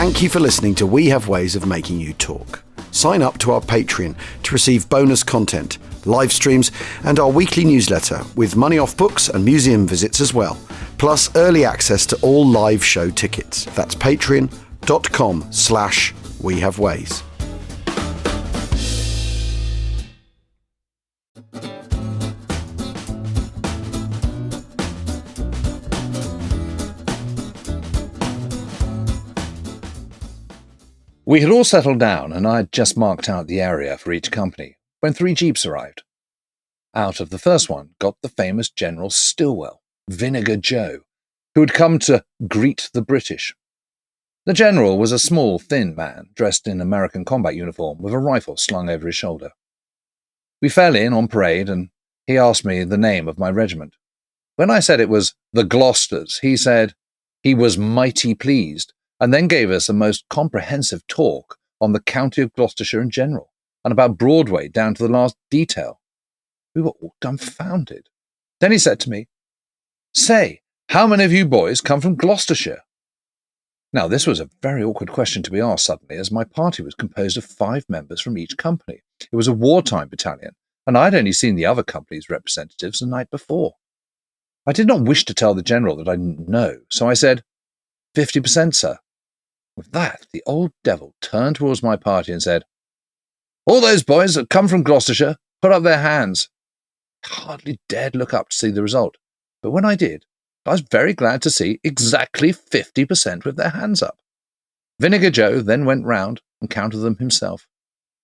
Thank you for listening to We Have Ways of Making You Talk. Sign up to our Patreon to receive bonus content, live streams, and our weekly newsletter with money off books and museum visits as well, plus early access to all live show tickets. That's patreon.com/wehaveways. We had all settled down, and I had just marked out the area for each company when 3 jeeps arrived. Out of the first one got the famous General Stillwell, Vinegar Joe, who had come to greet the British. The general was a small, thin man dressed in American combat uniform with a rifle slung over his shoulder. We fell in on parade, and he asked me the name of my regiment. When I said it was the Glosters, he said he was mighty pleased, and then gave us a most comprehensive talk on the county of Gloucestershire in general, and about Broadway down to the last detail. We were all dumbfounded. Then he said to me, "Say, how many of you boys come from Gloucestershire?" Now, this was a very awkward question to be asked suddenly, as my party was composed of 5 members from each company. It was a wartime battalion, and I'd only seen the other company's representatives the night before. I did not wish to tell the general that I didn't know, so I said, 50%, sir. With that, the old devil turned towards my party and said, "All those boys that come from Gloucestershire, put up their hands." I hardly dared look up to see the result, but when I did, I was very glad to see exactly 50% with their hands up. Vinegar Joe then went round and counted them himself.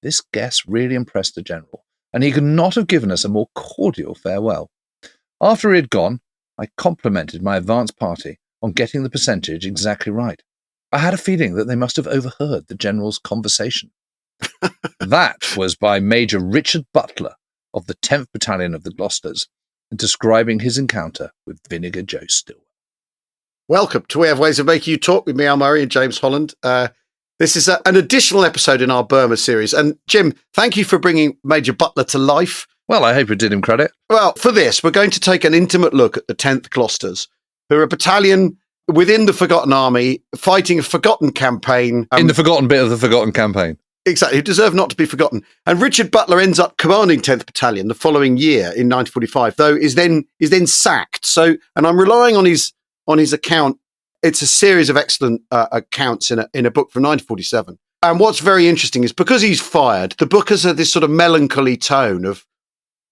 This guess really impressed the general, and he could not have given us a more cordial farewell. After he had gone, I complimented my advance party on getting the percentage exactly right. I had a feeling that they must have overheard the general's conversation. That was by Major Richard Butler of the 10th Battalion of the Glosters, describing his encounter with Vinegar Joe Stillwell. Welcome to We Have Ways of Making You Talk with me, Al Murray, and James Holland. This is an additional episode in our Burma series. And Jim, thank you for bringing Major Butler to life. Well, I hope it did him credit. Well, for this, we're going to take an intimate look at the 10th Glosters, who are a battalion within the Forgotten Army, fighting a forgotten campaign. In the forgotten bit of the forgotten campaign. Exactly, who deserve not to be forgotten. And Richard Butler ends up commanding 10th Battalion the following year in 1945, though is then sacked. So, and I'm relying on his account. It's a series of excellent accounts in a book from 1947. And what's very interesting is because he's fired, the book has this sort of melancholy tone of,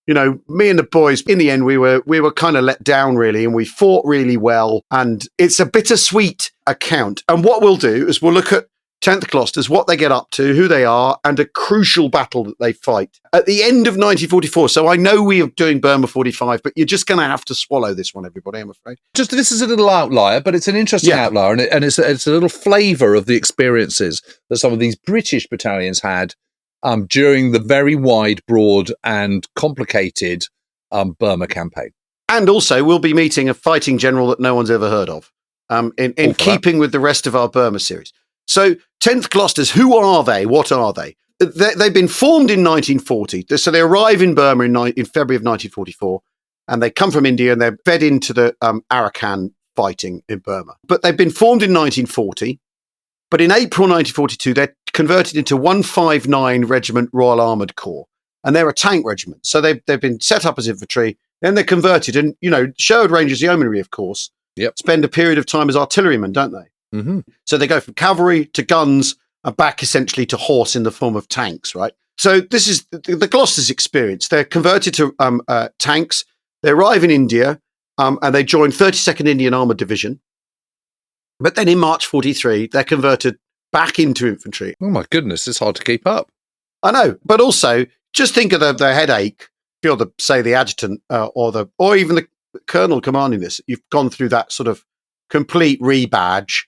you know, me and the boys, in the end, we were kind of let down, really, and we fought really well. And it's a bittersweet account. And what we'll do is we'll look at 10th Glosters, what they get up to, who they are, and a crucial battle that they fight at the end of 1944. So I know we are doing Burma 45, but you're just going to have to swallow this one, everybody, I'm afraid. Just this is a little outlier, but it's an interesting outlier, and it's a little flavour of the experiences that some of these British battalions had during the very wide, broad, and complicated Burma campaign. And also, we'll be meeting a fighting general that no one's ever heard of, in keeping with the rest of our Burma series. So, 10th Glosters, who are they? What are they? They've been formed in 1940. So they arrive in Burma in February of 1944, and they come from India, and they're fed into the Arakan fighting in Burma. But they've been formed in 1940. But in April 1942, they're converted into 159 Regiment Royal Armoured Corps, and they're a tank regiment. So they've been set up as infantry, then they're converted, and, you know, Sherwood Rangers Yeomanry, of course, spend a period of time as artillerymen, don't they? Mm-hmm. So they go from cavalry to guns and back essentially to horse in the form of tanks, right? So this is the Gloucesters' experience. They're converted to tanks. They arrive in India, and they join 32nd Indian Armoured Division. But then in March 43, they're converted back into infantry. Oh my goodness, it's hard to keep up. I know, but also just think of the headache. If you're the adjutant or even the colonel commanding this, you've gone through that sort of complete rebadge,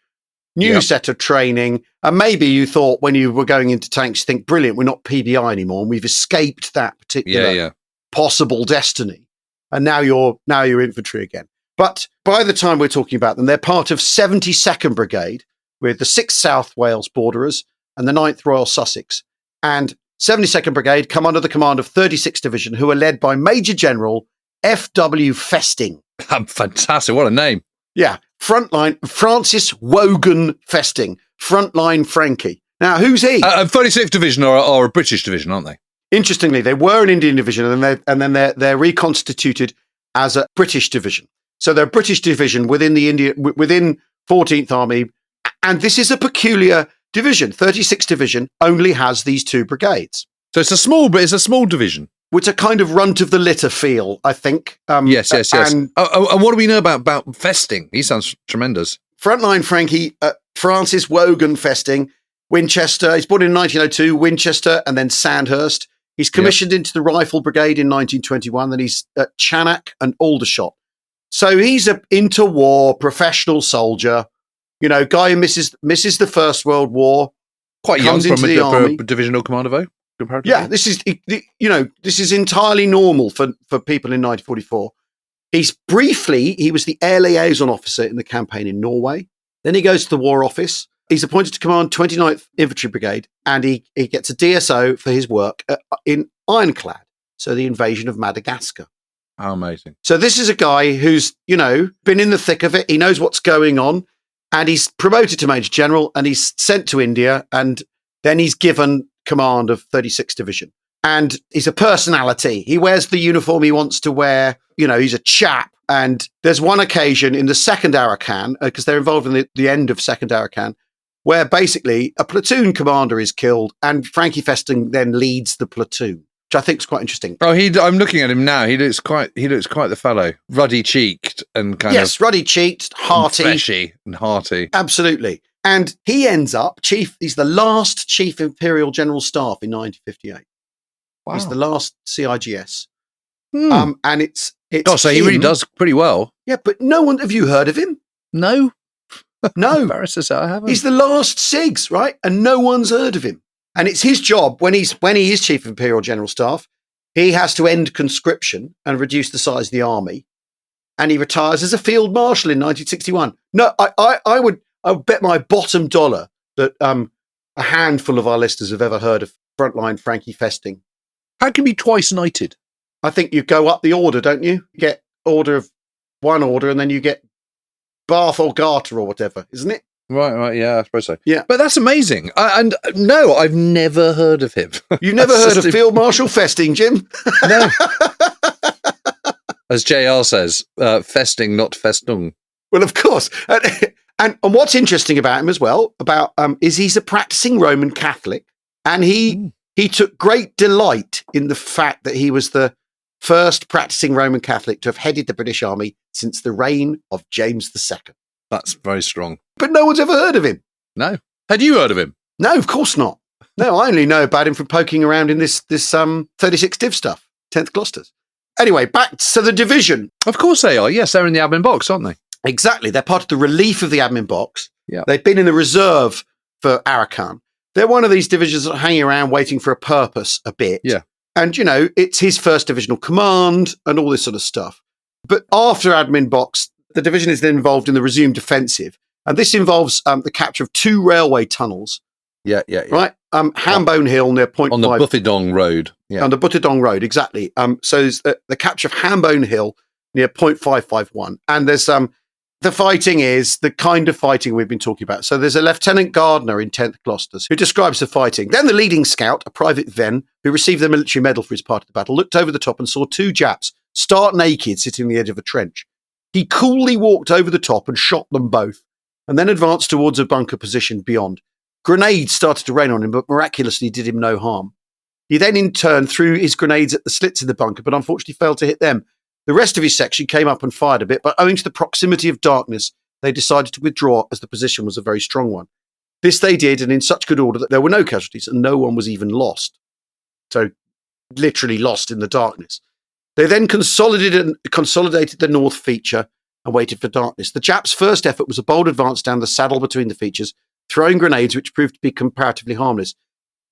new set of training, and maybe you thought when you were going into tanks, you think, brilliant, we're not PBI anymore, and we've escaped that particular possible destiny, and now you're infantry again. But by the time we're talking about them, they're part of 72nd Brigade with the 6th South Wales Borderers and the 9th Royal Sussex. And 72nd Brigade come under the command of 36th Division, who are led by Major General F.W. Festing. Fantastic. What a name. Yeah. Frontline Francis Wogan Festing, Frontline Frankie. Now, who's he? 36th Division are a British division, aren't they? Interestingly, they were an Indian division, and then they're reconstituted as a British division. So they're a British division within 14th Army, and this is a peculiar division. 36th Division only has these 2 brigades. So it's a small division. Which a kind of runt of the litter feel, I think. Yes. And what do we know about Festing? He sounds tremendous. Frontline Frankie, Francis Wogan Festing, Winchester. He's born in 1902, Winchester, and then Sandhurst. He's commissioned into the Rifle Brigade in 1921. Then he's at Chanak and Aldershot. So he's a interwar professional soldier. You know, guy who misses the First World War. Quite young for a divisional commander, yeah, this is entirely normal for people in 1944. He was the air liaison officer in the campaign in Norway. Then he goes to the War Office. He's appointed to command 29th Infantry Brigade, and he gets a DSO for his work in Ironclad, so the invasion of Madagascar. How amazing. So this is a guy who's, been in the thick of it. He knows what's going on, and he's promoted to Major General, and he's sent to India, and then he's given command of 36th Division. And he's a personality. He wears the uniform he wants to wear. He's a chap. And there's one occasion in the second Arakan, because they're involved in the end of second Arakan, where basically a platoon commander is killed and Frankie Festing then leads the platoon, which I think is quite interesting. Oh, I'm looking at him now. He looks quite the fellow. Ruddy-cheeked and ruddy-cheeked, hearty. And fleshy and hearty. Absolutely. And he ends up he's the last Chief Imperial General Staff in 1958. Wow. He's the last CIGS. And it's gosh, so he really does pretty well. Yeah, but have you heard of him? No. No. Embarrassed to say I haven't. He's the last SIGs, right? And no one's heard of him. And it's his job when he is Chief of Imperial General Staff, he has to end conscription and reduce the size of the army. And he retires as a Field Marshal in 1961. No, I would bet my bottom dollar that a handful of our listeners have ever heard of Frontline Frankie Festing. How can you be twice knighted? I think you go up the order, don't you? You get one order, and then you get Bath or Garter or whatever, isn't it? Right, yeah, I suppose so. Yeah. But that's amazing. No, I've never heard of him. You've never heard of Field Marshal Festing, Jim? No. As JR says, festing, not festung. Well, of course. And what's interesting about him as well, is he's a practicing Roman Catholic, and he took great delight in the fact that he was the first practicing Roman Catholic to have headed the British Army since the reign of James II. That's very strong. But no one's ever heard of him. No. Had you heard of him? No, of course not. No, I only know about him from poking around in this 36 Div stuff, 10th Glosters. Anyway, back to the division. Of course they are. Yes, they're in the admin box, aren't they? Exactly. They're part of the relief of the admin box. Yeah. They've been in the reserve for Arakan. They're one of these divisions that are hanging around waiting for a purpose a bit. Yeah. And, it's his first divisional command and all this sort of stuff. But after admin box, the division is then involved in the resumed offensive. And this involves the capture of 2 railway tunnels. Yeah. Right? Hambone Hill near Point 5. On the Buffydong Road. Yeah. On the Butterdong Road, exactly. So there's the capture of Hambone Hill near Point 551. And there's the fighting is the kind of fighting we've been talking about. So there's a Lieutenant Gardner in 10th Glosters who describes the fighting. Then the leading scout, a Private Venn, who received the military medal for his part of the battle, looked over the top and saw 2 Japs stark naked sitting on the edge of a trench. He coolly walked over the top and shot them both, and then advanced towards a bunker position beyond. Grenades started to rain on him, but miraculously did him no harm. He then in turn threw his grenades at the slits in the bunker, but unfortunately failed to hit them. The rest of his section came up and fired a bit, but owing to the proximity of darkness, they decided to withdraw as the position was a very strong one. This they did, and in such good order that there were no casualties and no one was even lost. So literally lost in the darkness. They then consolidated the north feature and waited for darkness. The Japs' first effort was a bold advance down the saddle between the features, throwing grenades which proved to be comparatively harmless,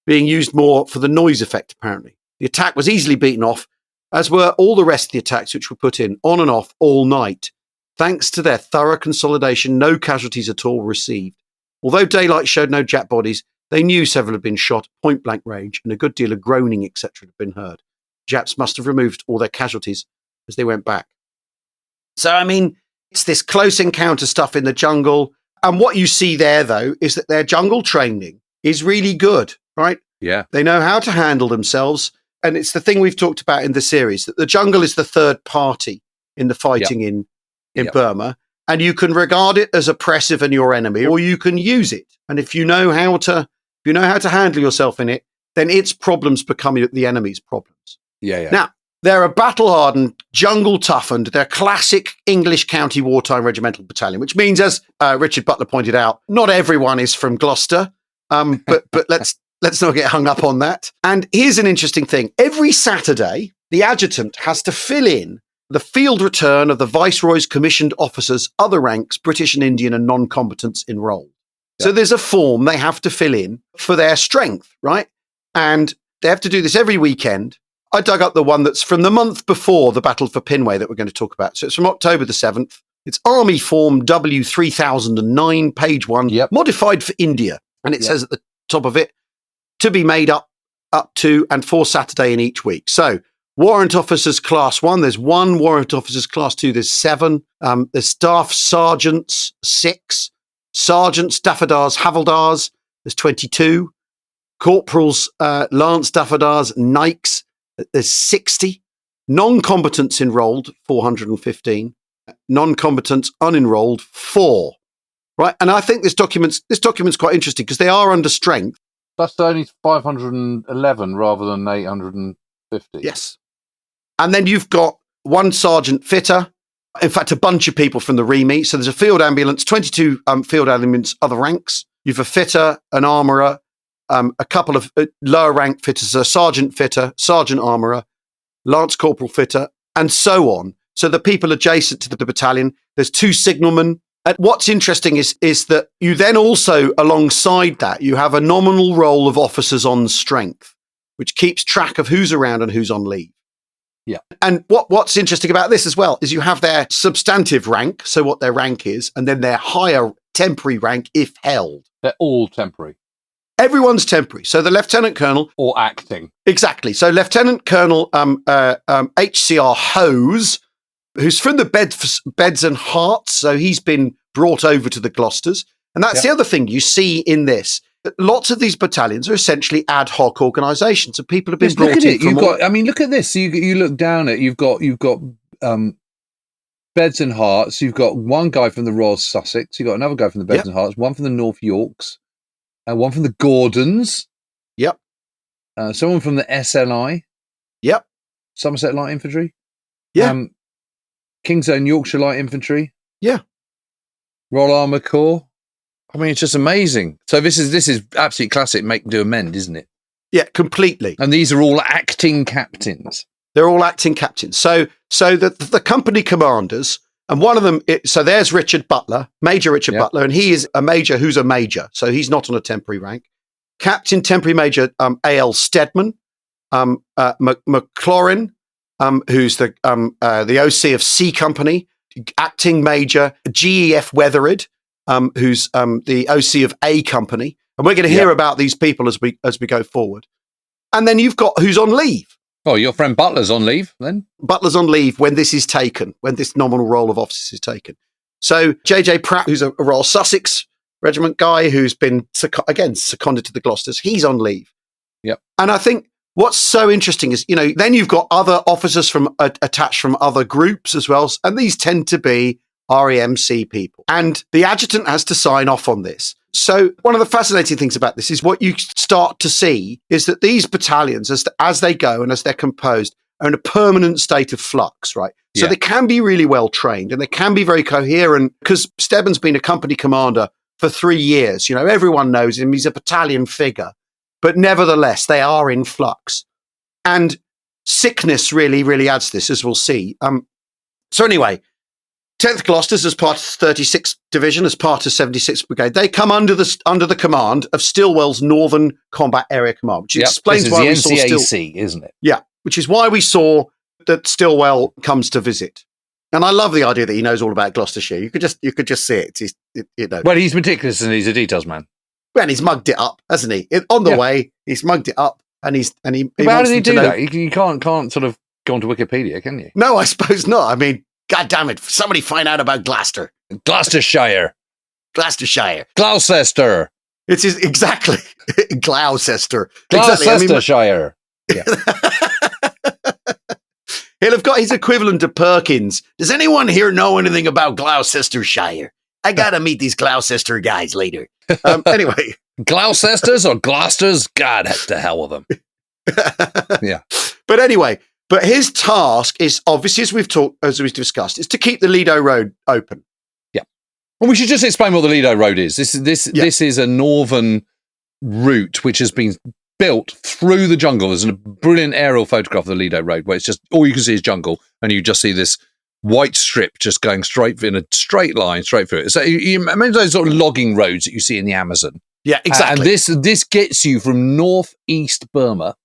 being used more for the noise effect, apparently. The attack was easily beaten off, as were all the rest of the attacks which were put in, on and off, all night. Thanks to their thorough consolidation, no casualties at all were received. Although daylight showed no Jap bodies, they knew several had been shot at point-blank range, and a good deal of groaning, etc. had been heard. Japs must have removed all their casualties as they went back. So, it's this close encounter stuff in the jungle. And what you see there, though, is that their jungle training is really good, right? Yeah. They know how to handle themselves. And it's the thing we've talked about in the series, that the jungle is the third party in the fighting in Burma. And you can regard it as oppressive and your enemy, or you can use it. And if you know how to handle yourself in it, then its problems become the enemy's problems. Yeah. Now, they're a battle-hardened, jungle-toughened, they're classic English county wartime regimental battalion, which means, as Richard Butler pointed out, not everyone is from Gloucester, but let's not get hung up on that. And here's an interesting thing. Every Saturday, the adjutant has to fill in the field return of the Viceroy's commissioned officers, other ranks, British and Indian and non-combatants enrolled. Yeah. So there's a form they have to fill in for their strength, right? And they have to do this every weekend. I dug up the one that's from the month before the Battle for Pinway that we're going to talk about. So it's from October the 7th. It's Army Form W3009, page 1, modified for India. And it says at the top of it, to be made up to and for Saturday in each week. So Warrant Officers Class 1, there's 1. Warrant Officers Class 2, there's 7. There's Staff Sergeants, 6. Sergeants, Daffadars, Havildars, there's 22. Corporals, Lance Daffadars, Nikes, there's 60. Non-combatants enrolled, 415. Non-combatants unenrolled, 4. Right, and I think this document's quite interesting because they are under strength. That's only 511 rather than 850. Yes. And then you've got 1 sergeant fitter, in fact, a bunch of people from the REME. So there's a field ambulance, 22 field ambulance, other ranks. You've a fitter, an armourer, a couple of lower rank fitters, a sergeant fitter, sergeant armourer, lance corporal fitter, and so on. So the people adjacent to the battalion, there's 2 signalmen. And what's interesting is that you then also, alongside that, you have a nominal roll of officers on strength, which keeps track of who's around and who's on leave. Yeah. And what's interesting about this as well is you have their substantive rank, so what their rank is, and then their higher temporary rank if held. They're all temporary. Everyone's temporary. So the lieutenant colonel... Or acting. Exactly. So Lieutenant Colonel HCR Hose, who's from the Beds and Hearts, so he's been brought over to the Glosters. And that's the other thing you see in this. Lots of these battalions are essentially ad hoc organisations, and people have been brought in from look at this. You look down at you've got Beds and Hearts. You've got one guy from the Royal Sussex. You've got another guy from the Beds and Hearts. One from the North Yorks. One from the Gordons. Yep. Someone from the SLI. Yep. Somerset Light Infantry. Yeah. King's Own Yorkshire Light Infantry. Yeah. Royal Armour Corps. I mean, it's just amazing. So this is absolute classic make, do, amend, isn't it? Yeah, completely. And these are all acting captains. They're all acting captains. So the company commanders, and one of them, so there's Richard Butler, Major Richard Butler, and he is a major who's a major. So he's not on a temporary rank. Captain Temporary Major A.L. Steadman, McLaurin, who's the OC of C Company, Acting Major G.E.F. Weathered, who's the OC of A Company. And we're going to hear about these people as we go forward. And then you've got who's on leave. Oh, your friend Butler's on leave then? Butler's on leave when this is taken, when this nominal role of officers is taken. So J.J. Pratt, who's a Royal Sussex Regiment guy who's been, seconded to the Glosters, he's on leave. Yep. And I think what's so interesting is, then you've got other officers from attached from other groups as well. And these tend to be REMC people. And the adjutant has to sign off on this. So one of the fascinating things about this is what you start to see is that these battalions, as they go and as they're composed, are in a permanent state of flux, right? So they can be really well trained and they can be very coherent because Stebbins been a company commander for 3 years. Everyone knows him. He's a battalion figure. But nevertheless, they are in flux. And sickness really, really adds this, as we'll see. So anyway, 10th Glosters, as part of 36th Division, as part of 76th Brigade, they come under the command of Stillwell's Northern Combat Area Command, which explains why we saw NCAC, isn't it? Yeah, which is why we saw that Stillwell comes to visit. And I love the idea that he knows all about Gloucestershire. You could just see it. Well, he's meticulous and he's a details man. Well, he's mugged it up, hasn't he? On the way, he's mugged it up, and he. But how did he do that? You can't sort of go onto Wikipedia, can you? No, I suppose not. I mean, God damn it! Somebody find out about Gloucester. Gloucestershire. Gloucestershire. Gloucester. It's exactly Gloucester. Gloucestershire. Exactly. He'll have got his equivalent to Perkins. Does anyone here know anything about Gloucestershire? I gotta meet these Gloucester guys later. Anyway, Gloucesters or Glosters? God, to hell with them. Yeah. But anyway, his task is obviously, as we've discussed, is to keep the Ledo Road open. Yeah. Well, we should just explain what the Ledo Road is. This is a northern route which has been built through the jungle. There's a brilliant aerial photograph of the Ledo Road where it's just all you can see is jungle, and you just see this white strip just going straight in a straight line straight through it. So you remember those sort of logging roads that you see in the Amazon? Yeah, exactly. And this gets you from northeast Burma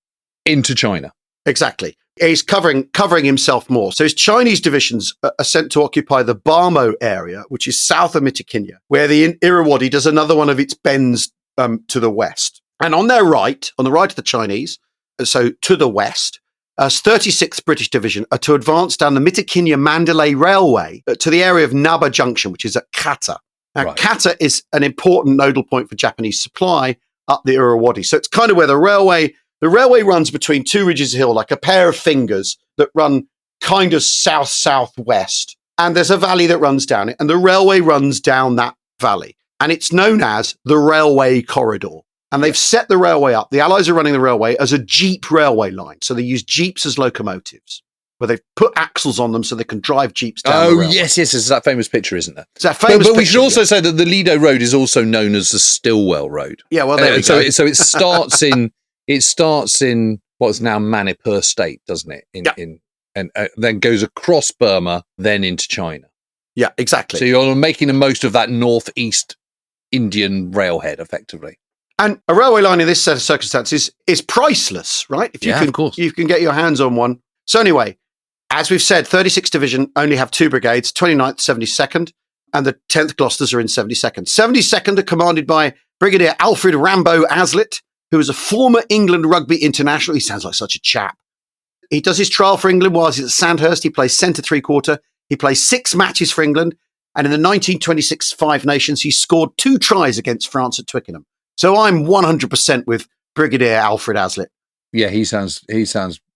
into China. Exactly. He's covering himself more. So his Chinese divisions are sent to occupy the Barmo area, which is south of Mitikinya, where the Irrawaddy does another one of its bends to the west. And on their right, on the right of the Chinese, so to the west, 36th British Division are to advance down the Mitikinya-Mandalay Railway to the area of Naba Junction, which is at Kata. Now, Kata is an important nodal point for Japanese supply up the Irrawaddy. So it's kind of where the railway runs between two ridges of hill, like a pair of fingers that run kind of south-southwest. And there's a valley that runs down it, and the railway runs down that valley. And it's known as the Railway Corridor. And they've set the railway up. The Allies are running the railway as a jeep railway line. So they use jeeps as locomotives, where they've put axles on them so they can drive jeeps down the railway. Yes. It's that famous picture, isn't there? It's that famous but we should also say that the Ledo Road is also known as the Stillwell Road. Yeah, well, there we go. So it starts in what's now Manipur State, doesn't it? And then goes across Burma, then into China. Yeah, exactly. So you're making the most of that northeast Indian railhead, effectively. And a railway line in this set of circumstances is priceless, right? If you of course. You can get your hands on one. So anyway, as we've said, 36th Division only have two brigades, 29th, 72nd, and the 10th Glosters are in 72nd. 72nd are commanded by Brigadier Alfred Rambo Aslett, who is a former England rugby international. He sounds like such a chap. He does his trial for England while he's at Sandhurst. He plays centre three-quarter. He plays 6 matches for England. And in the 1926 Five Nations, he scored 2 tries against France at Twickenham. So I'm 100% with Brigadier Alfred Aslett. Yeah, he sounds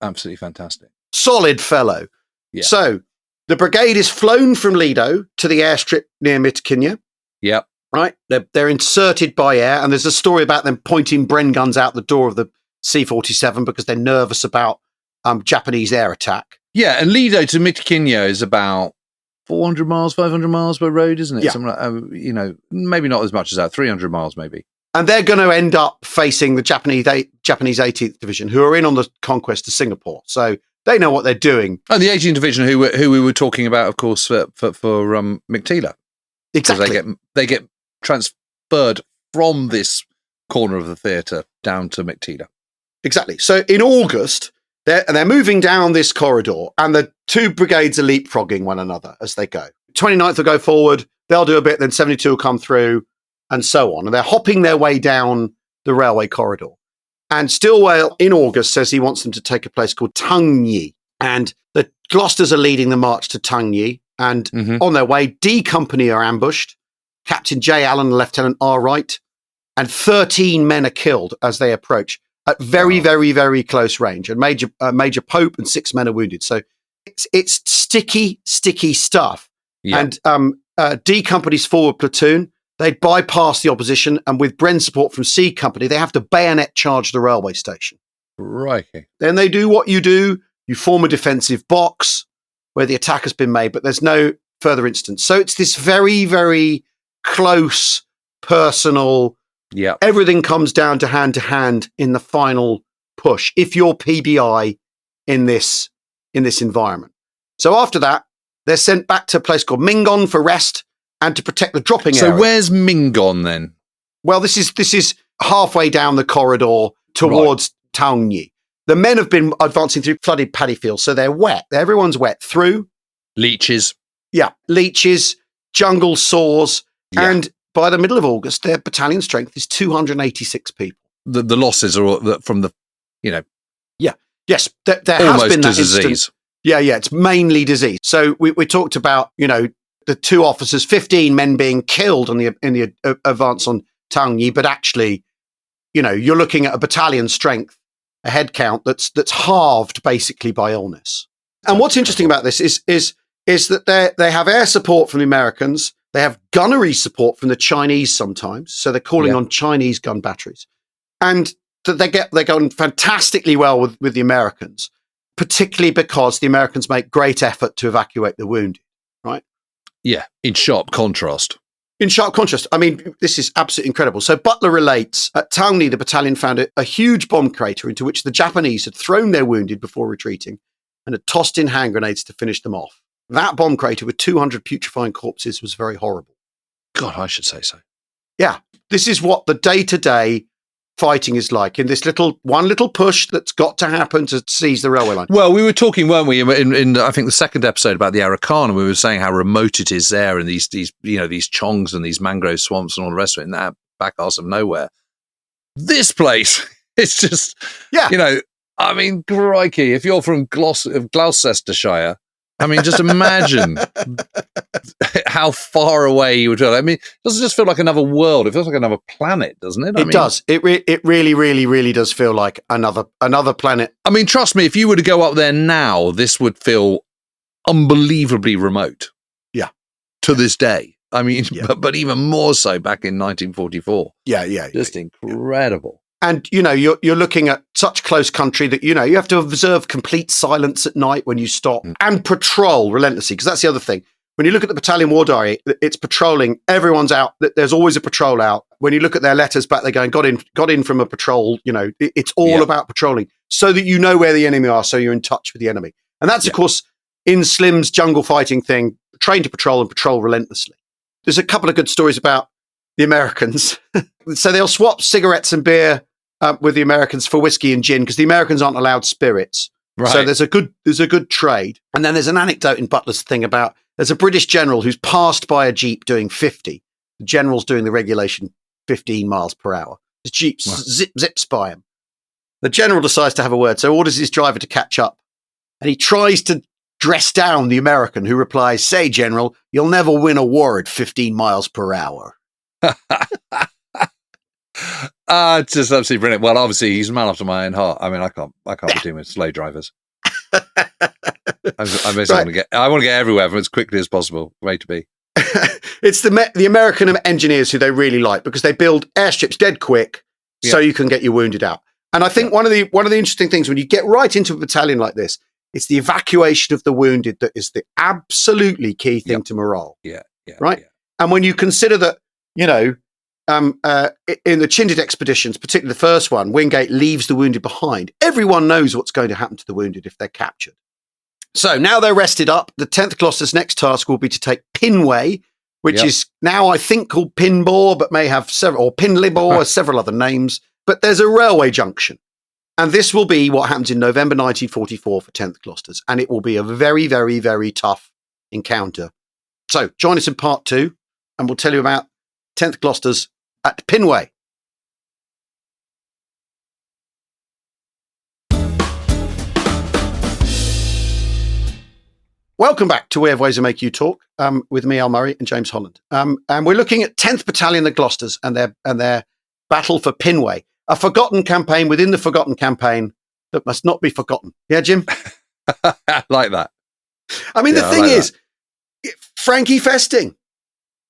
absolutely fantastic. Solid fellow. Yeah. So the brigade is flown from Ledo to the airstrip near Mitikinya. Yep. Right? They're inserted by air, and there's a story about them pointing Bren guns out the door of the C-47 because they're nervous about Japanese air attack. Yeah, and Ledo to Mitikinya is about 400 miles, 500 miles by road, isn't it? Yeah. Something like, maybe not as much as that, 300 miles maybe. And they're going to end up facing the Japanese 18th Division, who are in on the conquest of Singapore. So they know what they're doing. And the 18th Division, who we were talking about, of course, for McTeela. Exactly. They get transferred from this corner of the theatre down to McTeela. Exactly. So in August, they're moving down this corridor, and the 2 brigades are leapfrogging one another as they go. 29th will go forward. They'll do a bit, then 72 will come through, and so on. And they're hopping their way down the railway corridor. And Stillwell, in August, says he wants them to take a place called Tung Nhi. And the Glosters are leading the march to Tung Nhi. And on their way, D Company are ambushed. Captain J. Allen and Lieutenant R. Wright. And 13 men are killed as they approach at very, very, very close range. And Major Pope and 6 men are wounded. So it's sticky stuff. Yeah. And D Company's forward platoon, they bypass the opposition, and with Bren support from C Company, they have to bayonet charge the railway station. Right. Then they do what you do. You form a defensive box where the attack has been made, but there's no further instance. So it's this very, very close, personal, everything comes down to hand in the final push, if you're PBI in this environment. So after that, they're sent back to a place called Mingon for rest and to protect the dropping area. So where's Mingon then? Well, this is halfway down the corridor towards Tung Nhi. The men have been advancing through flooded paddy fields, so they're wet. Everyone's wet through. Leeches. Yeah, leeches, jungle saws, and by the middle of August, their battalion strength is 286 people. The losses are from the, Yeah. Yes, there almost has been that disease. instance. Yeah, it's mainly disease. So we talked about, the two officers, 15 men being killed in the advance on Taungyi, but actually, you're looking at a battalion strength, a head count that's halved basically by illness. And what's interesting about this is that they have air support from the Americans, they have gunnery support from the Chinese sometimes, so they're calling on Chinese gun batteries, and that they're going fantastically well with the Americans, particularly because the Americans make great effort to evacuate the wounded, right? Yeah, in sharp contrast. In sharp contrast. I mean, this is absolutely incredible. So Butler relates, at Taungyi, the battalion found a huge bomb crater into which the Japanese had thrown their wounded before retreating and had tossed in hand grenades to finish them off. That bomb crater with 200 putrefying corpses was very horrible. God, I should say so. Yeah, this is what the day-to-day fighting is like in this one little push that's got to happen to seize the railway line. Well, we were talking, weren't we, in I think the second episode about the Arakan, and we were saying how remote it is there, and these chongs and these mangrove swamps and all the rest of it in that back arse of nowhere. This place, it's just, I mean, crikey, if you're from Gloucestershire, I mean, just imagine how far away you would feel. I mean, it doesn't just feel like another world. It feels like another planet, doesn't it? It does. It really, really, really does feel like another planet. I mean, trust me, if you were to go up there now, this would feel unbelievably remote. Yeah. To this day. I mean, but even more so back in 1944. Yeah. Just incredible. And, you're looking at such close country that, you have to observe complete silence at night when you stop and patrol relentlessly. Because that's the other thing. When you look at the battalion war diary, it's patrolling. Everyone's out. There's always a patrol out. When you look at their letters back, they're going, got in from a patrol. It's all about patrolling so that you know where the enemy are. So you're in touch with the enemy. And that's, of course, in Slim's jungle fighting thing, trained to patrol and patrol relentlessly. There's a couple of good stories about the Americans. So they'll swap cigarettes and beer with the Americans for whiskey and gin because the Americans aren't allowed spirits. Right. So there's a good trade. And then there's an anecdote in Butler's thing about there's a British general who's passed by a jeep doing 50. The general's doing the regulation 15 miles per hour. The jeep zips by him. The general decides to have a word, so orders his driver to catch up. And he tries to dress down the American, who replies, "Say, General, you'll never win a war at 15 miles per hour." It's just absolutely brilliant. Well, obviously, he's a man after my own heart. I mean, I can't be dealing with slow drivers. I want to get everywhere from as quickly as possible. Way to be. It's the American engineers who they really like because they build airstrips dead quick, so you can get your wounded out. And I think one of the interesting things when you get right into a battalion like this, it's the evacuation of the wounded that is the absolutely key thing to morale. Right. Yeah. And when you consider that, in the Chindit expeditions, particularly the first one, Wingate leaves the wounded behind. Everyone knows what's going to happen to the wounded if they're captured. So now they're rested up. The 10th Glosters' next task will be to take Pinway, which is now, I think, called Pinbor, but may have several, or Pinlibor, or several other names. But there's a railway junction. And this will be what happens in November 1944 for 10th Glosters. And it will be a very, very, very tough encounter. So join us in part 2, and we'll tell you about 10th Glosters at Pinway. Welcome back to Weird Ways to Make You Talk with me, Al Murray, and James Holland. And we're looking at 10th Battalion, the Glosters, and their battle for Pinway, a forgotten campaign within the forgotten campaign that must not be forgotten. Yeah, Jim? I like that. I mean, the thing is, Frankie Festing,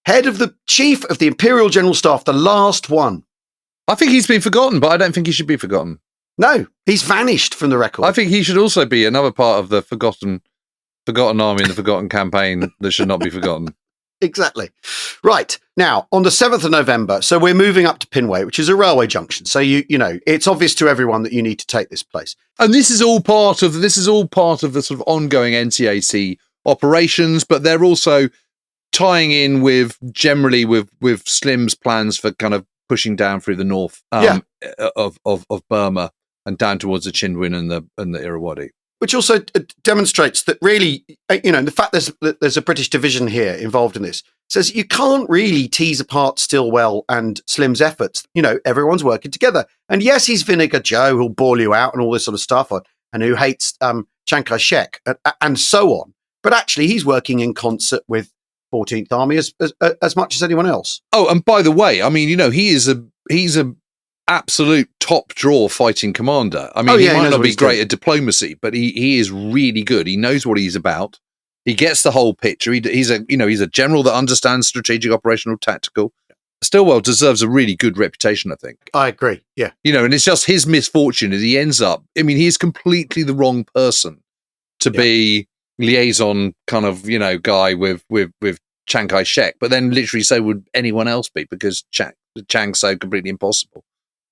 head of the chief of the Imperial General Staff, the last one. I think he's been forgotten, but I don't think he should be forgotten. No, he's vanished from the record. I think he should also be another part of the forgotten army and the forgotten campaign that should not be forgotten. Exactly. Right. Now, on the 7th of November, so we're moving up to Pinway, which is a railway junction. So, you know, it's obvious to everyone that you need to take this place. And this is all part of the sort of ongoing NCAC operations, but they're also tying in with Slim's plans for kind of pushing down through the north of Burma and down towards the Chindwin and the Irrawaddy. Which also demonstrates that really, you know, the fact there's a British division here involved in this says you can't really tease apart Stillwell and Slim's efforts. You know, everyone's working together. And yes, he's Vinegar Joe who'll ball you out and all this sort of stuff, and who hates Chiang Kai-shek and so on. But actually, he's working in concert with 14th Army as much as anyone else. Oh, and by the way, I mean, he's a absolute top draw fighting commander. I mean, he might not be great at diplomacy, but he is really good. He knows what he's about. He gets the whole picture. He's a general that understands strategic, operational, tactical. Stillwell deserves a really good reputation, I think. I agree, yeah. And it's just his misfortune as he ends up, I mean, he's completely the wrong person to be liaison kind of, guy with Chiang Kai-shek, but then literally so would anyone else be because Chiang's so completely impossible.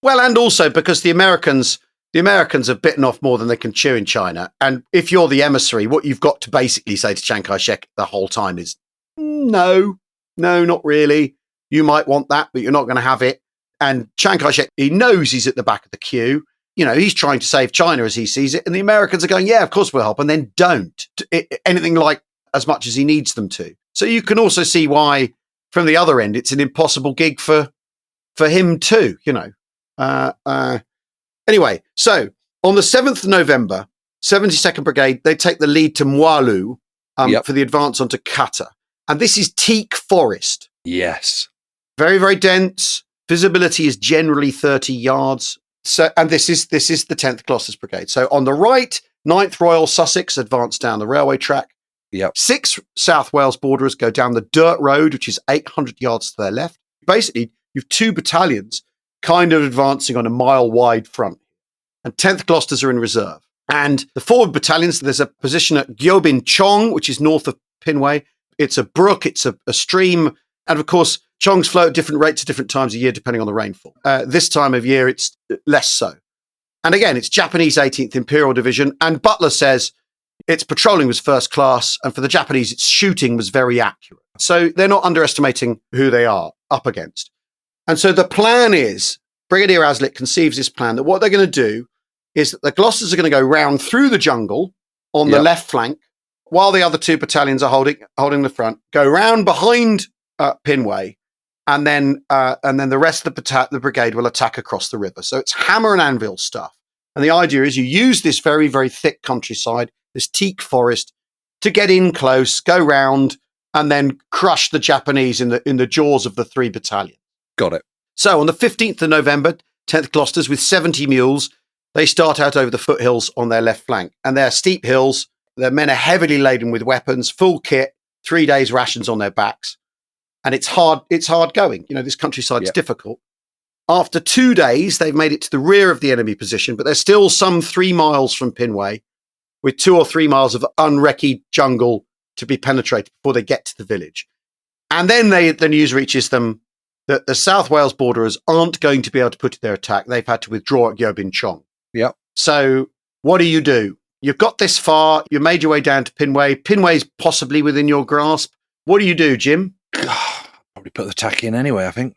Well, and also because the Americans have bitten off more than they can chew in China. And if you're the emissary, what you've got to basically say to Chiang Kai-shek the whole time is, no, not really. You might want that, but you're not going to have it. And Chiang Kai-shek, he knows he's at the back of the queue. He's trying to save China as he sees it. And the Americans are going, yeah, of course we'll help. And then don't anything like as much as he needs them to. So you can also see why, from the other end, it's an impossible gig for him too, Anyway, so on the 7th of November, 72nd Brigade, they take the lead to Mwalu for the advance onto Qatar. And this is teak forest. Yes. Very, very dense. Visibility is generally 30 yards. So, and this is the 10th Glosters Brigade. So on the right, 9th Royal Sussex advance down the railway track. Yep. 6 South Wales Borderers go down the dirt road, which is 800 yards to their left. Basically, you've 2 battalions kind of advancing on a mile-wide front. And 10th Glosters are in reserve. And the forward battalions, there's a position at Gyobin Chong, which is north of Pinway. It's a brook, it's a stream. And of course, Chongs flow at different rates at different times of year, depending on the rainfall. This time of year, it's less so. And again, it's Japanese 18th Imperial Division. And Butler says its patrolling was first class. And for the Japanese, its shooting was very accurate. So they're not underestimating who they are up against. And so the plan is, Brigadier Aslick conceives this plan that what they're going to do is that the Glosters are going to go round through the jungle on the left flank, while the other 2 battalions are holding the front, go round behind Pinway, and then the rest of the brigade will attack across the river. So it's hammer and anvil stuff. And the idea is you use this very, very thick countryside, this teak forest, to get in close, go round, and then crush the Japanese in the jaws of the 3 battalions. Got it. So on the 15th of November, 10th Glosters with 70 mules, they start out over the foothills on their left flank. And they're steep hills. Their men are heavily laden with weapons, full kit, 3 days rations on their backs. And it's hard going. This countryside's difficult. After 2 days, they've made it to the rear of the enemy position, but they're still some 3 miles from Pinway, with 2 or 3 miles of unreckied jungle to be penetrated before they get to the village. And then the news reaches them that the South Wales Borderers aren't going to be able to put in their attack. They've had to withdraw at Gyobin Chong. Yep. So what do? You've got this far. You made your way down to Pinway. Pinway's possibly within your grasp. What do you do, Jim? Probably put the attack in anyway, I think.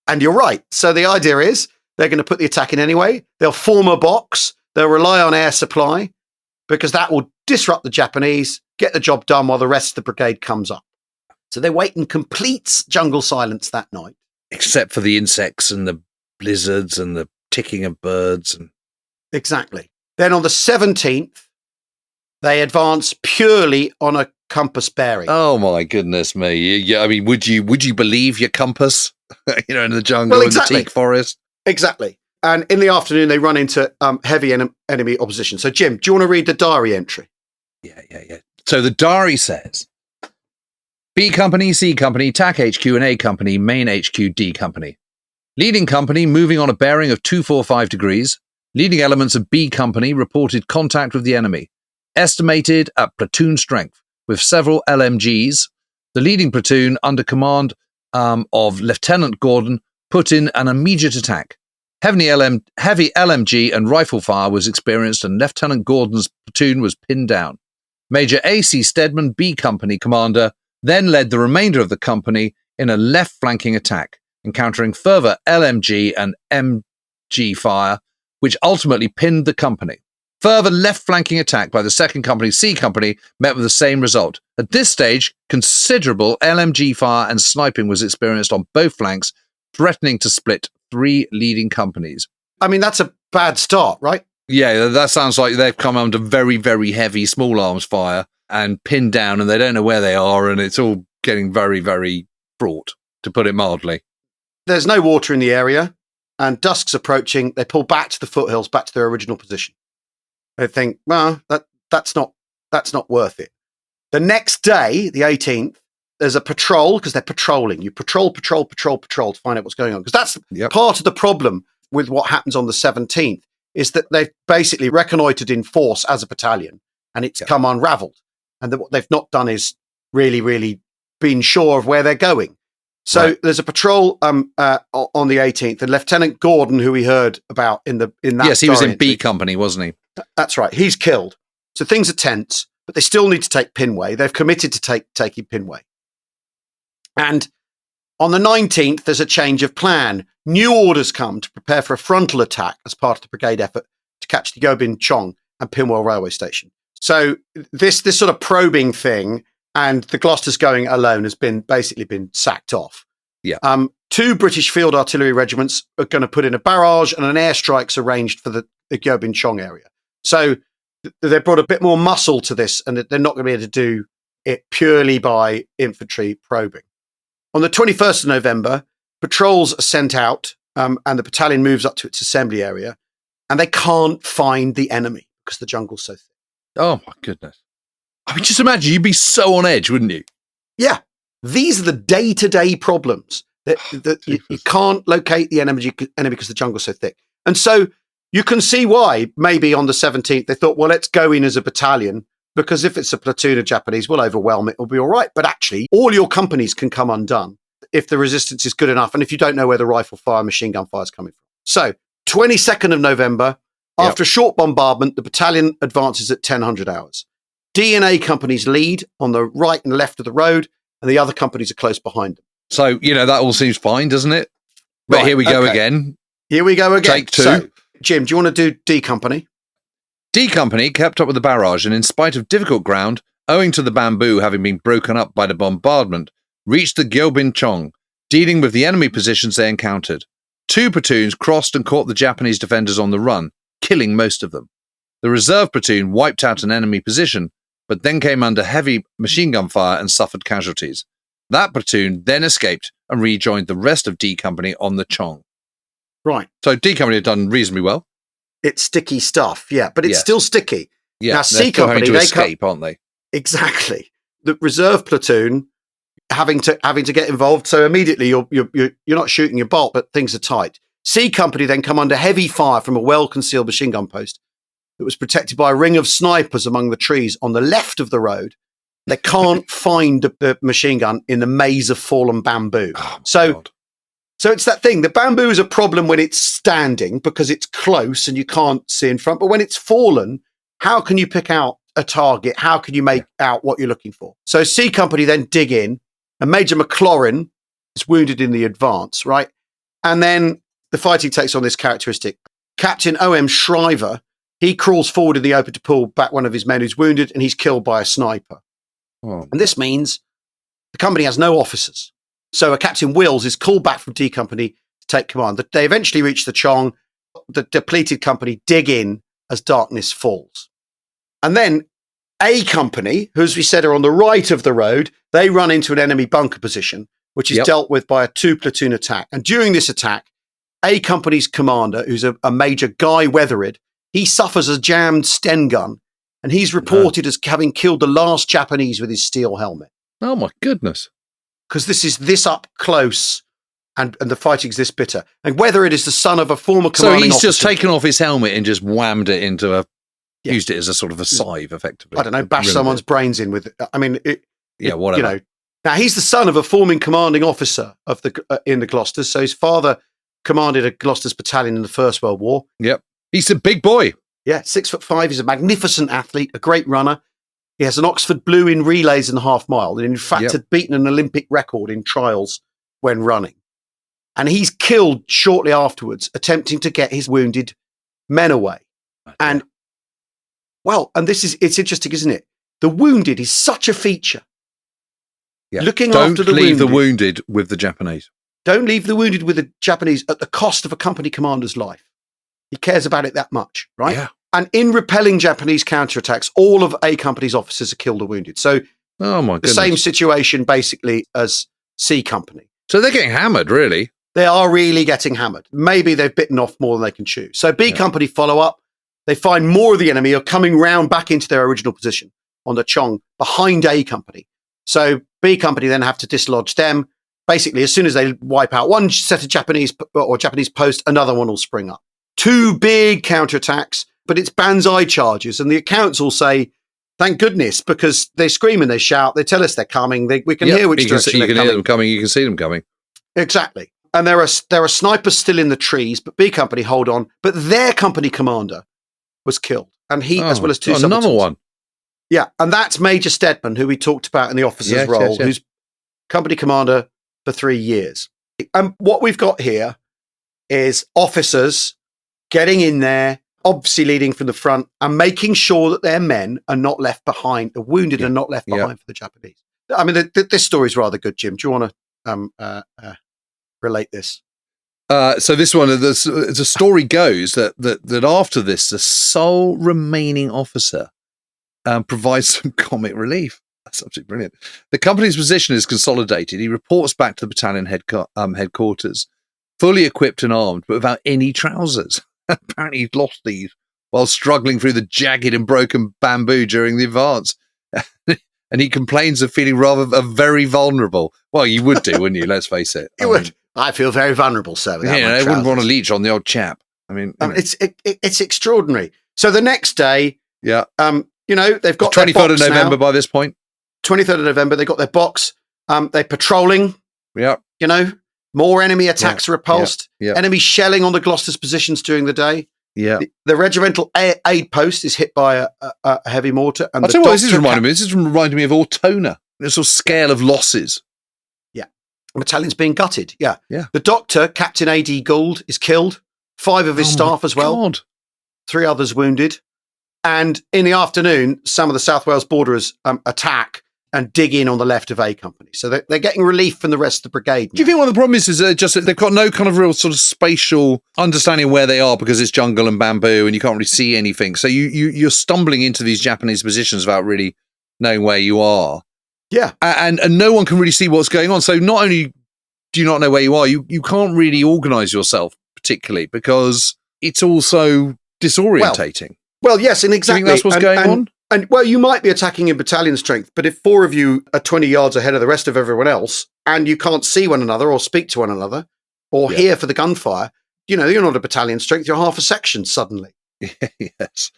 And you're right. So the idea is they're going to put the attack in anyway. They'll form a box. They'll rely on air supply because that will disrupt the Japanese, get the job done while the rest of the brigade comes up. So they wait in complete jungle silence that night. Except for the insects and the blizzards and the ticking of birds. Exactly. Then on the 17th, they advance purely on a compass bearing. Oh my goodness me! Yeah, I mean, would you believe your compass? In the jungle, in the teak forest. Exactly. And in the afternoon, they run into heavy enemy opposition. So, Jim, do you want to read the diary entry? Yeah. So the diary says: B Company, C Company, TAC HQ and A Company, Main HQ, D Company. Leading company moving on a bearing of 245 degrees. Leading elements of B Company reported contact with the enemy. Estimated at platoon strength, with several LMGs. The leading platoon, under command of Lieutenant Gordon, put in an immediate attack. Heavy LMG and rifle fire was experienced, and Lieutenant Gordon's platoon was pinned down. Major A.C. Stedman, B Company commander, then led the remainder of the company in a left-flanking attack, encountering further LMG and MG fire, which ultimately pinned the company. Further left-flanking attack by the 2nd Company, C Company, met with the same result. At this stage, considerable LMG fire and sniping was experienced on both flanks, threatening to split 3 leading companies. I mean, that's a bad start, right? Yeah, that sounds like they've come under very, very heavy small arms fire and pinned down, and they don't know where they are, and it's all getting very, very fraught, to put it mildly. There's no water in the area, and dusk's approaching. They pull back to the foothills, back to their original position. They think, well, that's not worth it. The next day, the 18th, there's a patrol, because they're patrolling. You patrol to find out what's going on. Because that's part of the problem with what happens on the 17th, is that they've basically reconnoitred in force as a battalion, and it's come unraveled. And what they've not done is really, really been sure of where they're going. So there's a patrol on the 18th, and Lieutenant Gordon, who we heard about in that. Yes, he was in B Company, wasn't he? That's right. He's killed. So things are tense, but they still need to take Pinway. They've committed to taking Pinway. And on the 19th, there's a change of plan. New orders come to prepare for a frontal attack as part of the brigade effort to catch the Yobin Chong and Pinway railway station. So this sort of probing thing, and the Glosters going alone, has basically been sacked off. Yeah. 2 British field artillery regiments are going to put in a barrage, and an airstrike's arranged for the Yobin Chong area. So they brought a bit more muscle to this, and they're not going to be able to do it purely by infantry probing. On the 21st of November, patrols are sent out, and the battalion moves up to its assembly area, and they can't find the enemy because the jungle's so thick. Oh, my goodness. I mean, just imagine, you'd be so on edge, wouldn't you? Yeah. These are the day-to-day problems that you can't locate the enemy because the jungle's so thick. And so you can see why maybe on the 17th they thought, well, let's go in as a battalion, because if it's a platoon of Japanese, we'll overwhelm it, it'll be all right. But actually, all your companies can come undone if the resistance is good enough, and if you don't know where the rifle fire, machine gun fire is coming from. So 22nd of November, after a short bombardment, the battalion advances at 1000 hours. D and A companies lead on the right and left of the road, and the other companies are close behind them. So, that all seems fine, doesn't it? But here we go again. Here we go again. Take 2. So, Jim, do you want to do D Company? D Company kept up with the barrage, and in spite of difficult ground, owing to the bamboo having been broken up by the bombardment, reached the Gyobin Chong, dealing with the enemy positions they encountered. 2 platoons crossed and caught the Japanese defenders on the run, killing most of them. The reserve platoon wiped out an enemy position, but then came under heavy machine gun fire and suffered casualties. That platoon then escaped and rejoined the rest of D Company on the Chong. Right. So D Company have done reasonably well. It's sticky stuff, yeah, but it's still sticky. Yeah, now, C Company, having to escape, aren't they? Exactly. The reserve platoon having to get involved, so immediately you're not shooting your bolt, but things are tight. C Company then come under heavy fire from a well-concealed machine gun post that was protected by a ring of snipers among the trees on the left of the road. They can't find the machine gun in the maze of fallen bamboo. Oh, so it's that thing. The bamboo is a problem when it's standing because it's close and you can't see in front. But when it's fallen, how can you pick out a target? How can you make out what you're looking for? So C Company then dig in, and Major McLaurin is wounded in the advance, right? And then the fighting takes on this characteristic. Captain O.M. Shriver, he crawls forward in the open to pull back one of his men who's wounded, and he's killed by a sniper. Oh. And this means the company has no officers. So a Captain Wills is called back from D Company to take command. They eventually reach the Chong. The depleted company dig in as darkness falls. And then A Company, who, as we said, are on the right of the road, they run into an enemy bunker position, which is dealt with by a 2-platoon attack. And during this attack, A Company's commander, who's a Major Guy Weathered, he suffers a jammed Sten gun, and he's reported as having killed the last Japanese with his steel helmet. Oh, my goodness. Because this is this up close, and the fighting's this bitter. And Weathered is the son of a former commanding officer. So he's just taken off his helmet and just whammed it into used it as a sort of a scythe, effectively. I don't know, bash someone's brains in with it. I mean, whatever. Now, he's the son of a former commanding officer of in the Glosters. So his father commanded a Glosters battalion in the First World War. Yep. He's a big boy. Yeah, 6'5". He's a magnificent athlete, a great runner. He has an Oxford Blue in relays and half mile, and in fact had beaten an Olympic record in trials when running. And he's killed shortly afterwards, attempting to get his wounded men away. And it's interesting, isn't it? The wounded is such a feature. Yeah. Looking Don't after the leave wounded. the wounded with the Japanese. Don't leave the wounded with the Japanese at the cost of a company commander's life. He cares about it that much, right? Yeah. And in repelling Japanese counterattacks, all of A Company's officers are killed or wounded. So Oh, my The goodness. same situation, basically, as C Company. So they're getting hammered, really. They are really getting hammered. Maybe they've bitten off more than they can chew. So B Company follow up. They find more of the enemy are coming round back into their original position on the Chong behind A Company. So B Company then have to dislodge them. Basically, as soon as they wipe out one set of Japanese posts, another one will spring up. 2 big counterattacks, but it's banzai charges. And the accounts will say, thank goodness, because they scream and they shout. They tell us they're coming. We can hear which direction they're coming. You can hear them coming. You can see them coming. Exactly. And there are snipers still in the trees, but B Company hold on. But their company commander was killed. And he, as well as 2 subalterns. Another one. Yeah. And that's Major Stedman, who we talked about in the officer's role, who's company commander for 3 years. And what we've got here is officers getting in there, obviously leading from the front and making sure that their men are not left behind, the wounded are not left behind for the Japanese. I mean, this story is rather good, Jim. Do you want to relate this? So this one, the story goes that after this, the sole remaining officer provides some comic relief. That's absolutely brilliant. The company's position is consolidated. He reports back to the battalion headquarters, fully equipped and armed, but without any trousers. Apparently he'd lost these while struggling through the jagged and broken bamboo during the advance. And he complains of feeling very vulnerable. Well, you would do, wouldn't you? Let's face it. You would. I feel very vulnerable, sir. Yeah, I wouldn't want to leech on the old chap. I mean, it's extraordinary. So the next day, they've got 23rd of November now. By this point. 23rd of November, they got their box. They're patrolling. Yeah. More enemy attacks repulsed. Yeah. Enemy shelling on the Glosters positions during the day. Yeah. The regimental aid post is hit by a heavy mortar. And I'll tell you what this is reminding me. This is reminding me of Ortona. This sort of scale of losses. Yeah. The battalion's being gutted. Yeah. Yeah. The doctor, Captain A.D. Gould, is killed. 5 of his staff as well. God. 3 others wounded. And in the afternoon, some of the South Wales borderers attack and dig in on the left of A Company. So they're getting relief from the rest of the brigade now. Do you think one of the problems is just that they've got no kind of real sort of spatial understanding of where they are because it's jungle and bamboo and you can't really see anything? So you're stumbling into these Japanese positions without really knowing where you are. Yeah. And no one can really see what's going on. So not only do you not know where you are, you can't really organise yourself particularly because it's also disorientating. Well, yes, and exactly. Do you think that's what's going on? And well, you might be attacking in battalion strength, but if 4 of you are 20 yards ahead of the rest of everyone else and you can't see one another or speak to one another or hear for the gunfire, you're not a battalion strength, you're half a section suddenly. Yes.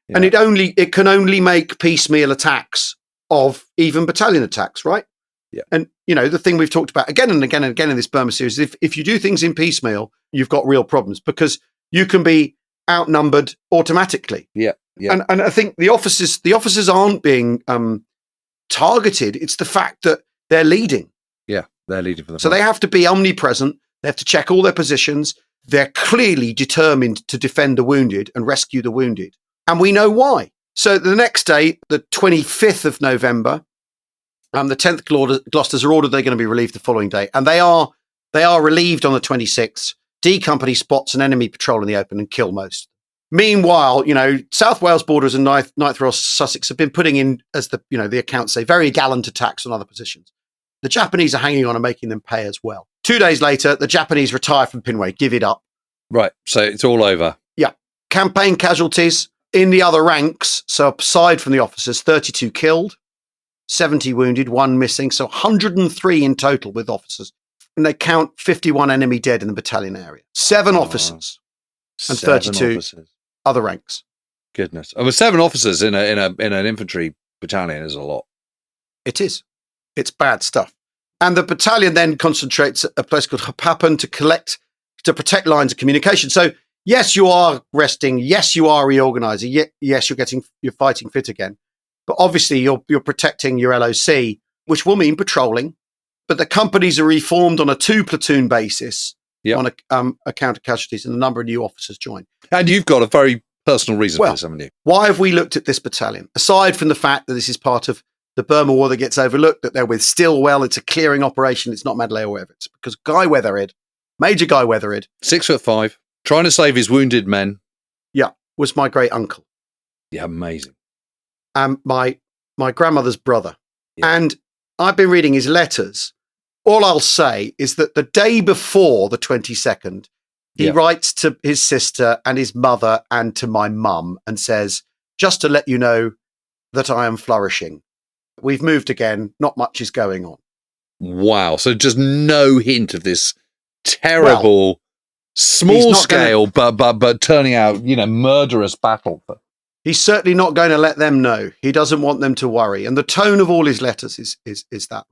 Yeah. And it can only make piecemeal attacks of even battalion attacks, right? Yeah. And, the thing we've talked about again and again and again in this Burma series, if you do things in piecemeal, you've got real problems because you can be outnumbered automatically. Yeah. Yeah. And I think the officers aren't being targeted. It's the fact that they're leading. Yeah, they're leading for the So they have to be omnipresent. They have to check all their positions. They're clearly determined to defend the wounded and rescue the wounded. And we know why. So the next day, the 25th of November, the 10th Glosters are ordered they're going to be relieved the following day. And they are relieved on the 26th. D Company spots an enemy patrol in the open and kill most. Meanwhile, South Wales borderers and Ninth Royal Sussex have been putting in, as the accounts say, very gallant attacks on other positions. The Japanese are hanging on and making them pay as well. 2 days later, the Japanese retire from Pinway, give it up. Right, so it's all over. Yeah. Campaign casualties in the other ranks, so aside from the officers, 32 killed, 70 wounded, 1 missing, so 103 in total with officers. And they count 51 enemy dead in the battalion area. 7 officers and 32 other ranks. Goodness. With 7 officers in an infantry battalion is a lot. It is. It's bad stuff. And the battalion then concentrates at a place called Hapapan to protect lines of communication. So yes, you are resting. Yes, you are reorganizing. Yes, you're fighting fit again. But obviously you're protecting your LOC, which will mean patrolling. But the companies are reformed on a 2-platoon basis on account of casualties, and a number of new officers join. And you've got a very personal reason for this, haven't you? Why have we looked at this battalion? Aside from the fact that this is part of the Burma War that gets overlooked, that they're with Stillwell, it's a clearing operation, it's not Mandalay or whatever. It's because Major Guy Weatherhead, 6'5", trying to save his wounded men. Yeah, was my great uncle. Yeah, amazing. My grandmother's brother. Yeah. And I've been reading his letters. All I'll say is that the day before the 22nd, he writes to his sister and his mother and to my mum and says, just to let you know that I am flourishing. We've moved again. Not much is going on. Wow. So just no hint of this terrible, small scale, but turning out, murderous battle. He's certainly not going to let them know. He doesn't want them to worry. And the tone of all his letters is that.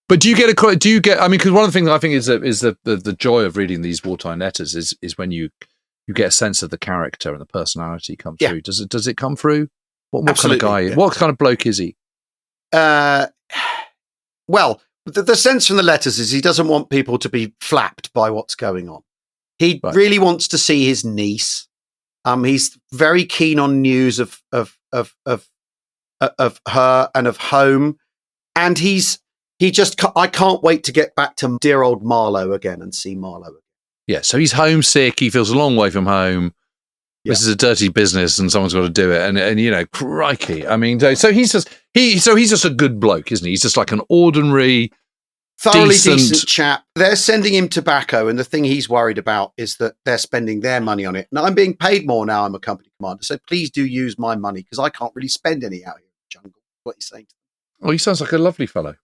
But do you get, I mean, because one of the things I think is the joy of reading these wartime letters is when you get a sense of the character and the personality come through. Does it come through? What kind of guy, what kind of bloke is he? Well, the sense from the letters is he doesn't want people to be flapped by what's going on. He really wants to see his niece. He's very keen on news of her and of home, and I can't wait to get back to dear old Marlow again and see Marlow again. Yeah, so he's homesick. He feels a long way from home. Yeah. This is a dirty business, and someone's got to do it. And crikey! I mean, so he's just a good bloke, isn't he? He's just like an ordinary, thoroughly decent chap. They're sending him tobacco, and the thing he's worried about is that they're spending their money on it. Now, I'm being paid more now. I'm a company commander, so please do use my money because I can't really spend any out here in the jungle. What he's saying to them. Oh, he sounds like a lovely fellow.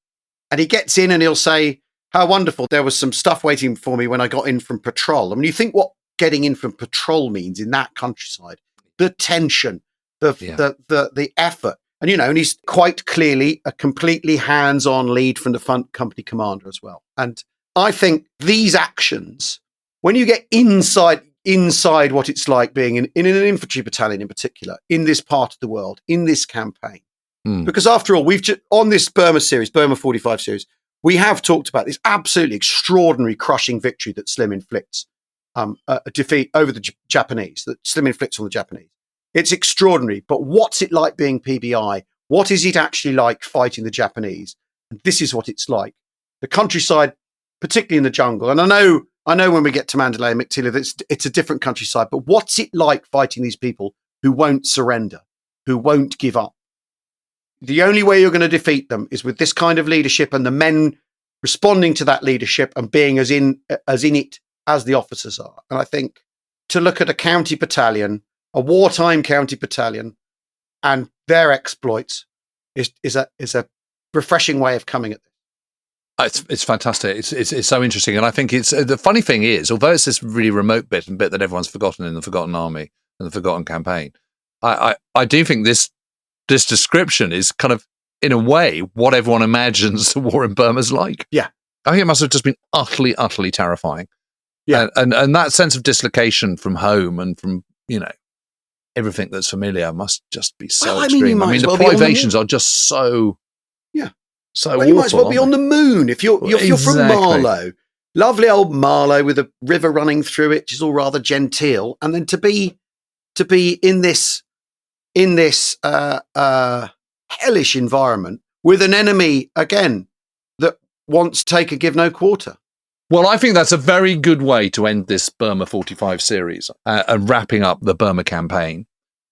And he gets in and he'll say, how wonderful. There was some stuff waiting for me when I got in from patrol. I mean, you think what getting in from patrol means in that countryside, the tension, the effort. And, and he's quite clearly a completely hands-on lead from the front company commander as well. And I think these actions, when you get inside what it's like being in an infantry battalion in particular, in this part of the world, in this campaign, because after all, we've on this Burma 45 series, we have talked about this absolutely extraordinary crushing victory that Slim inflicts, a defeat over the Japanese, that Slim inflicts on the Japanese. It's extraordinary, but what's it like being PBI? What is it actually like fighting the Japanese? And this is what it's like. The countryside, particularly in the jungle, and I know when we get to Mandalay and Mictila, it's a different countryside, but what's it like fighting these people who won't surrender, who won't give up? The only way you're going to defeat them is with this kind of leadership and the men responding to that leadership and being as in it as the officers are. And I think to look at a county battalion, a wartime county battalion, and their exploits is a refreshing way of coming at this. It's fantastic. It's so interesting, and I think it's the funny thing is, although it's this really remote bit that everyone's forgotten in the Forgotten Army and the Forgotten Campaign, I do think this description is kind of, in a way, what everyone imagines the war in Burma's like. Yeah. I think it must have just been utterly, utterly terrifying. Yeah. And that sense of dislocation from home and from, everything that's familiar must just be so extreme. The privations are just so awful. You might as well be on the moon if you're from Marlow. Lovely old Marlow with a river running through it, which is all rather genteel. And then to be in this hellish environment with an enemy, again, that wants to take a give no quarter. Well, I think that's a very good way to end this Burma 45 series and wrapping up the Burma campaign.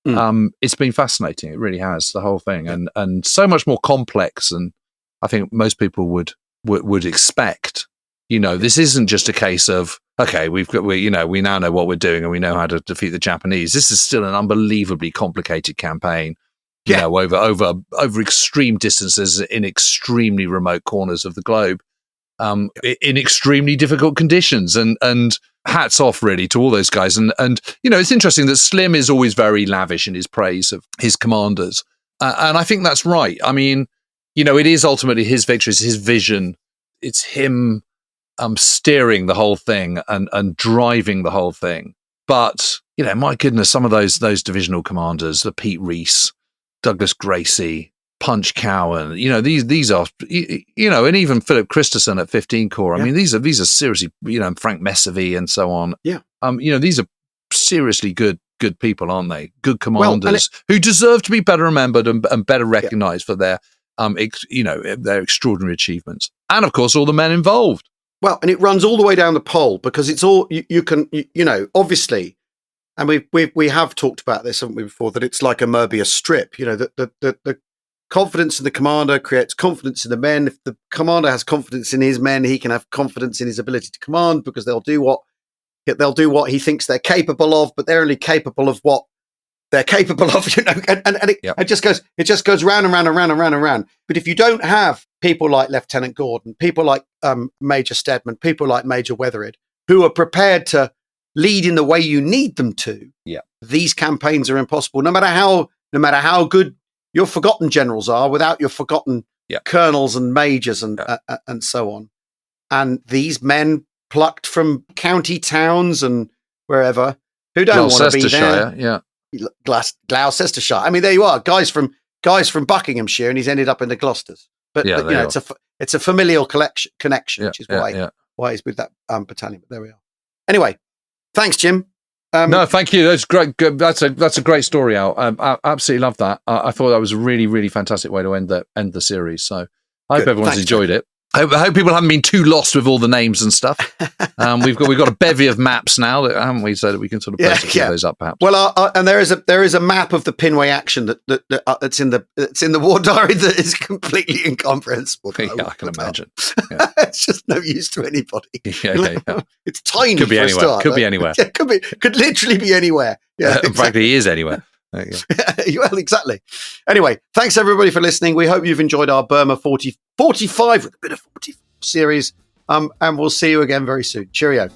It's been fascinating. It really has, the whole thing, and so much more complex than I think most people would expect. This isn't just a case of, okay, we now know what we're doing and we know how to defeat the Japanese. This is still an unbelievably complicated campaign. Over extreme distances in extremely remote corners of the globe, in extremely difficult conditions, and hats off really to all those guys. And it's interesting that Slim is always very lavish in his praise of his commanders, and I think that's right. I mean, it is ultimately his victories, his vision. It's him steering the whole thing and driving the whole thing. But my goodness, some of those divisional commanders, the Pete Reese, Douglas Gracie, Punch Cowan, these are, and even Philip Christensen at 15 Corps. I mean, these are seriously, Frank Messavy and so on. Yeah. These are seriously good people, aren't they? Good commanders who deserve to be better remembered and better recognized for their, their extraordinary achievements. And of course, all the men involved. Well, and it runs all the way down the pole because it's all, you can, obviously, and we have talked about this, haven't we, before, that it's like a Mobius strip, confidence in the commander creates confidence in the men. If the commander has confidence in his men, he can have confidence in his ability to command, because they'll do what he thinks they're capable of, but they're only capable of what they're capable of, and it just goes round and round and round and round and round. But if you don't have people like Lieutenant Gordon, people like Major Stedman, people like Major Weatherid, who are prepared to lead in the way you need them to, these campaigns are impossible. No matter how good your forgotten generals are, without your forgotten colonels and majors and so on. And these men plucked from county towns and wherever who don't want to be there. Gloucestershire. I mean, there you are, guys from Buckinghamshire, and he's ended up in the Glosters. But it's a familial connection, which is why he's with that battalion. But there we are. Anyway, thanks, Jim. No, thank you. That's great. That's a great story, Al. I absolutely love that. I thought that was a really, really fantastic way to end the series. So I hope everyone's enjoyed it. I hope people haven't been too lost with all the names and stuff. We've got a bevy of maps now, haven't we? So that we can sort of post those up, perhaps. Well, and there is a map of the Pinway action that's in the war diary that is completely incomprehensible. I can imagine. It's just no use to anybody. It's tiny. Could be anywhere. Start, could be anywhere. Could literally be anywhere. Yeah, in fact, he is anywhere. Well, exactly. Anyway, thanks everybody for listening. We hope you've enjoyed our Burma 45 with a bit of 44 series. And we'll see you again very soon. Cheerio.